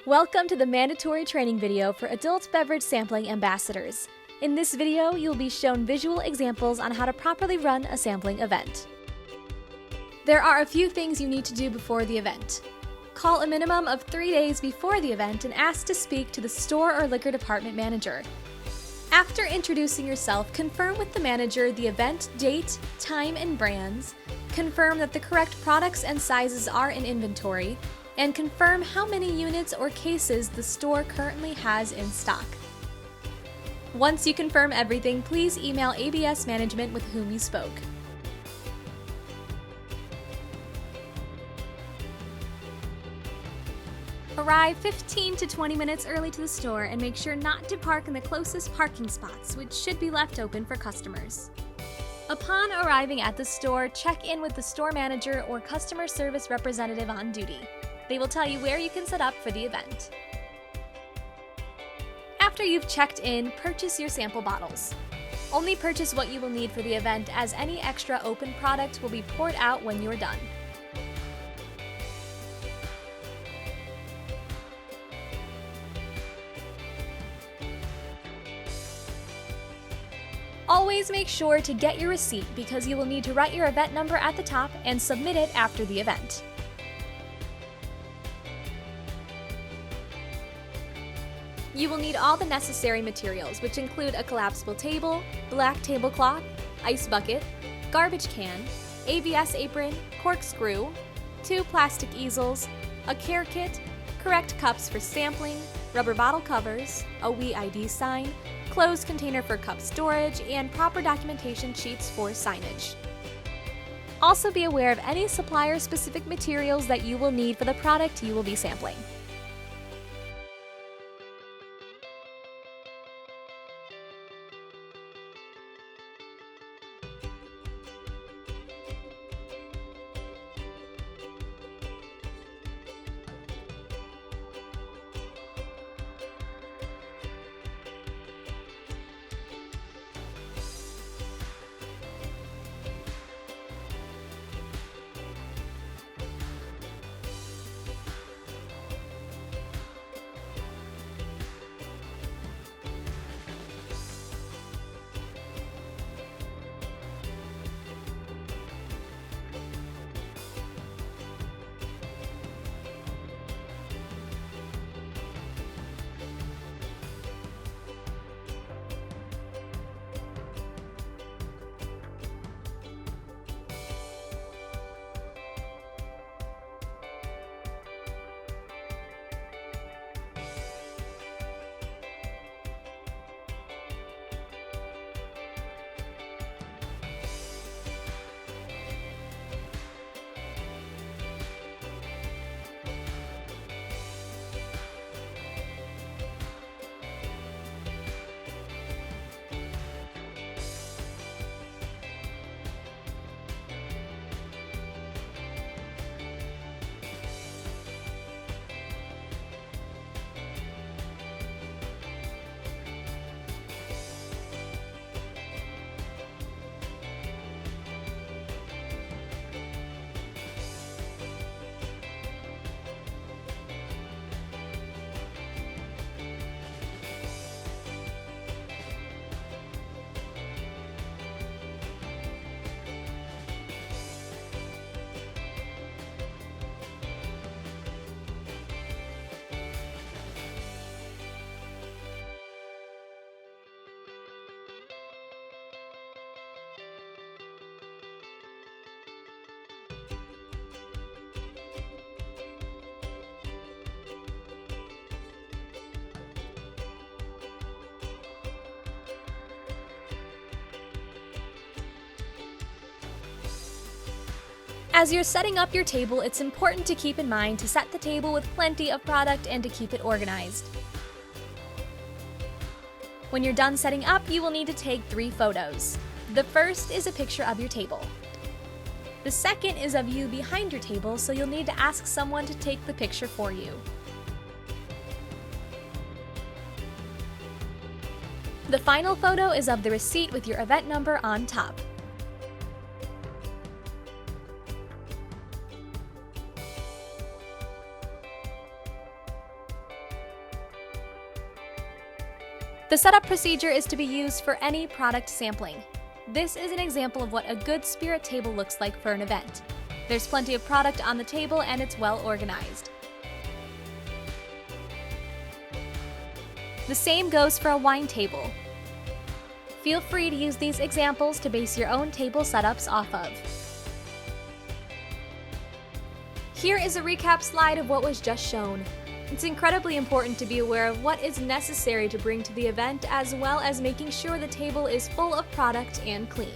Welcome to the mandatory training video for adult beverage sampling ambassadors. In this video, you'll be shown visual examples on how to properly run a sampling event. There are a few things you need to do before the event. Call a minimum of 3 days before the event and ask to speak to the store or liquor department manager. After introducing yourself, confirm with the manager the event date, time, and brands, confirm that the correct products and sizes are in inventory, and confirm how many units or cases the store currently has in stock. Once you confirm everything, please email ABS management with whom you spoke. Arrive 15 to 20 minutes early to the store and make sure not to park in the closest parking spots, which should be left open for customers. Upon arriving at the store, check in with the store manager or customer service representative on duty. They will tell you where you can set up for the event. After you've checked in, purchase your sample bottles. Only purchase what you will need for the event, as any extra open product will be poured out when you're done. Always make sure to get your receipt, because you will need to write your event number at the top and submit it after the event. You will need all the necessary materials, which include a collapsible table, black tablecloth, ice bucket, garbage can, ABS apron, corkscrew, 2 plastic easels, a care kit, correct cups for sampling, rubber bottle covers, a WE ID sign, closed container for cup storage, and proper documentation sheets for signage. Also be aware of any supplier-specific materials that you will need for the product you will be sampling. As you're setting up your table, it's important to keep in mind to set the table with plenty of product and to keep it organized. When you're done setting up, you will need to take 3 photos. The first is a picture of your table. The second is of you behind your table, so you'll need to ask someone to take the picture for you. The final photo is of the receipt with your event number on top. The setup procedure is to be used for any product sampling. This is an example of what a good spirit table looks like for an event. There's plenty of product on the table and it's well organized. The same goes for a wine table. Feel free to use these examples to base your own table setups off of. Here is a recap slide of what was just shown. It's incredibly important to be aware of what is necessary to bring to the event, as well as making sure the table is full of product and clean.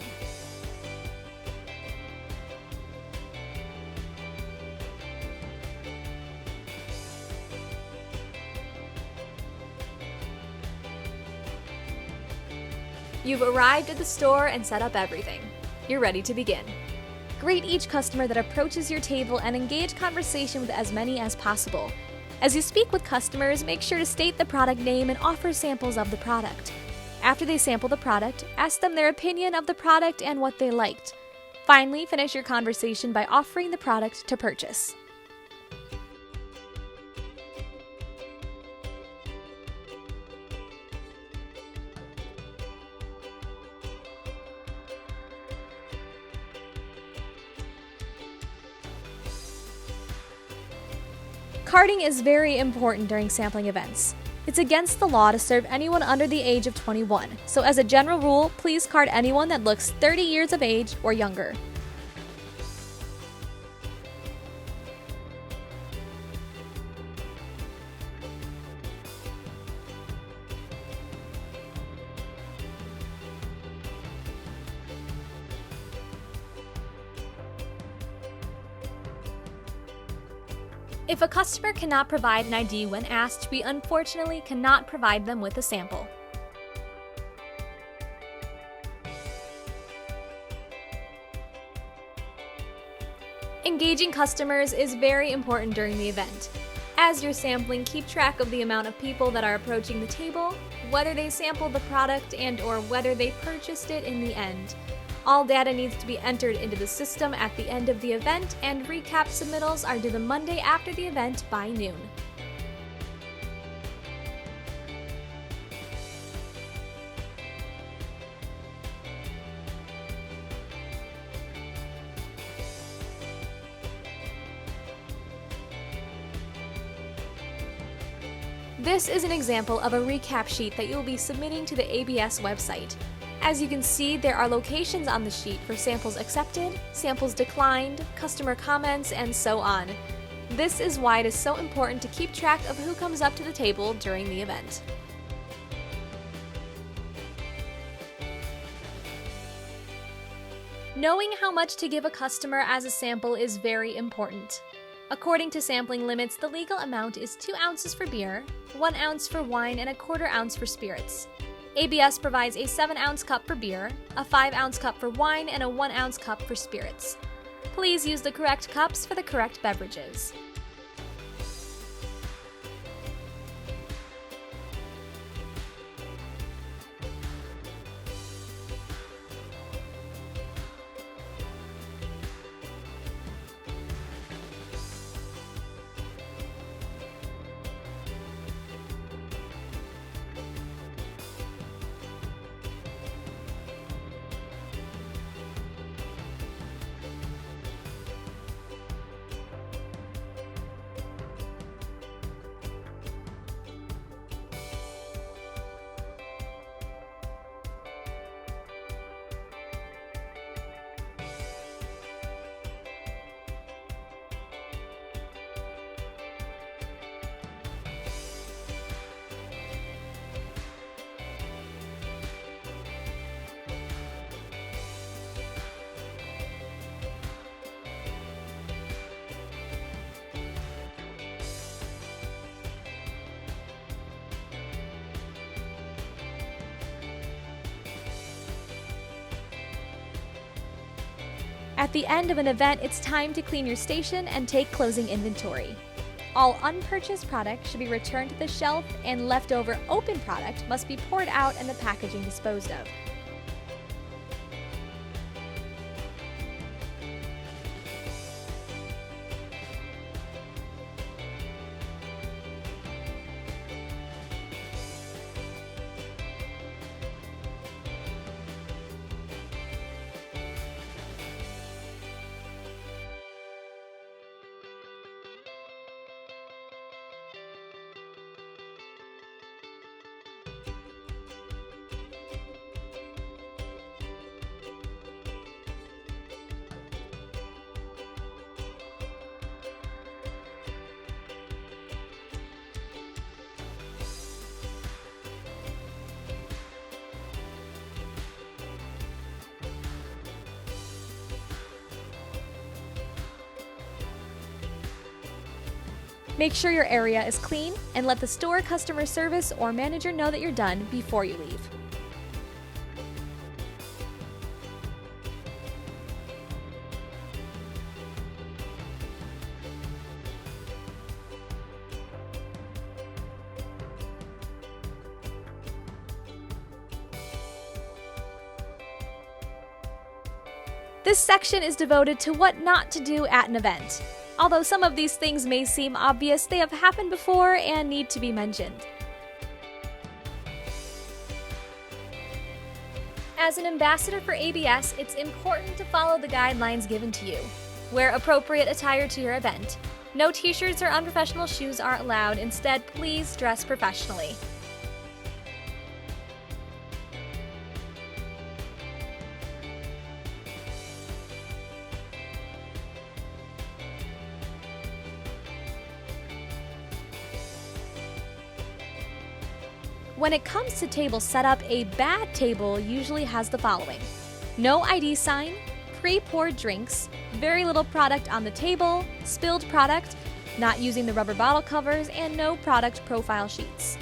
You've arrived at the store and set up everything. You're ready to begin. Greet each customer that approaches your table and engage conversation with as many as possible. As you speak with customers, make sure to state the product name and offer samples of the product. After they sample the product, ask them their opinion of the product and what they liked. Finally, finish your conversation by offering the product to purchase. Carding is very important during sampling events. It's against the law to serve anyone under the age of 21, so as a general rule, please card anyone that looks 30 years of age or younger. If a customer cannot provide an ID when asked, we unfortunately cannot provide them with a sample. Engaging customers is very important during the event. As you're sampling, keep track of the amount of people that are approaching the table, whether they sampled the product and/or whether they purchased it in the end. All data needs to be entered into the system at the end of the event, and recap submittals are due the Monday after the event by noon. This is an example of a recap sheet that you'll be submitting to the ABS website. As you can see, there are locations on the sheet for samples accepted, samples declined, customer comments, and so on. This is why it is so important to keep track of who comes up to the table during the event. Knowing how much to give a customer as a sample is very important. According to sampling limits, the legal amount is 2 ounces for beer, 1 ounce for wine, and a 1/4 ounce for spirits. ABS provides a 7-ounce cup for beer, a 5-ounce cup for wine, and a 1-ounce cup for spirits. Please use the correct cups for the correct beverages. At the end of an event, it's time to clean your station and take closing inventory. All unpurchased product should be returned to the shelf, and leftover open product must be poured out and the packaging disposed of. Make sure your area is clean and let the store customer service or manager know that you're done before you leave. This section is devoted to what not to do at an event. Although some of these things may seem obvious, they have happened before and need to be mentioned. As an ambassador for ABS, it's important to follow the guidelines given to you. Wear appropriate attire to your event. No t-shirts or unprofessional shoes are allowed. Instead, please dress professionally. When it comes to table setup, a bad table usually has the following: no ID sign, pre-poured drinks, very little product on the table, spilled product, not using the rubber bottle covers, and no product profile sheets.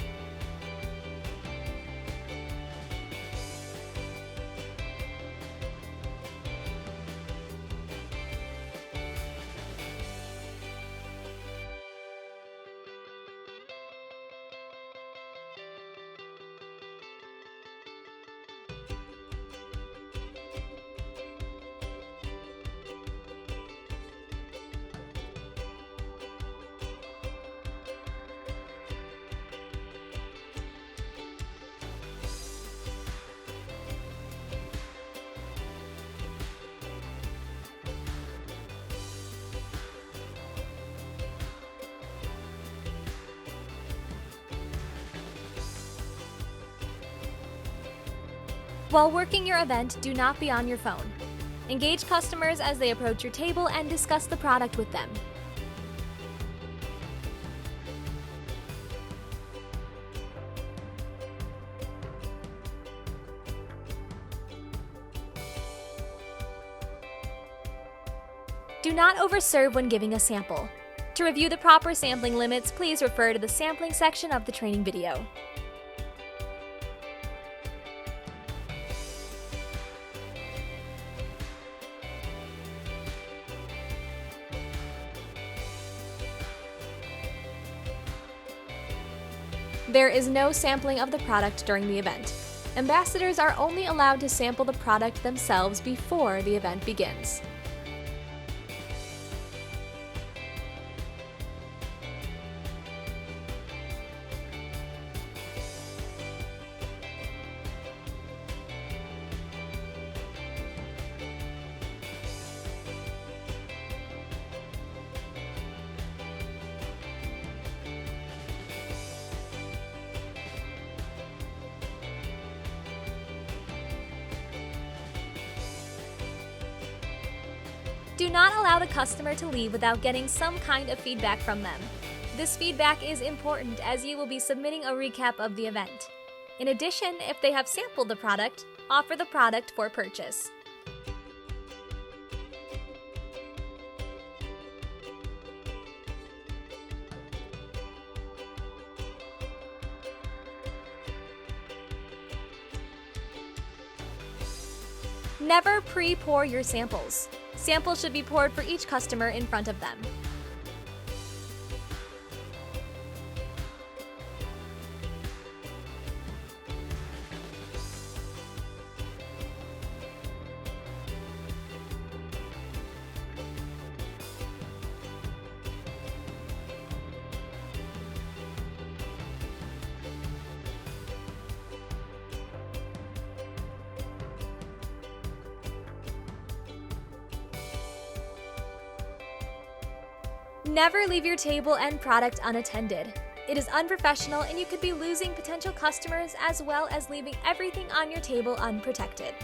While working your event, do not be on your phone. Engage customers as they approach your table and discuss the product with them. Do not overserve when giving a sample. To review the proper sampling limits, please refer to the sampling section of the training video. There is no sampling of the product during the event. Ambassadors are only allowed to sample the product themselves before the event begins. Do not allow the customer to leave without getting some kind of feedback from them. This feedback is important as you will be submitting a recap of the event. In addition, if they have sampled the product, offer the product for purchase. Never pre-pour your samples. Samples should be poured for each customer in front of them. Never leave your table and product unattended. It is unprofessional and you could be losing potential customers as well as leaving everything on your table unprotected.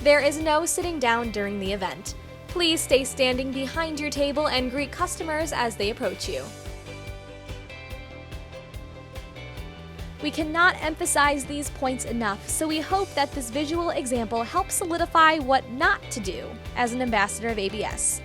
There is no sitting down during the event. Please stay standing behind your table and greet customers as they approach you. We cannot emphasize these points enough, so we hope that this visual example helps solidify what not to do as an ambassador of ABS.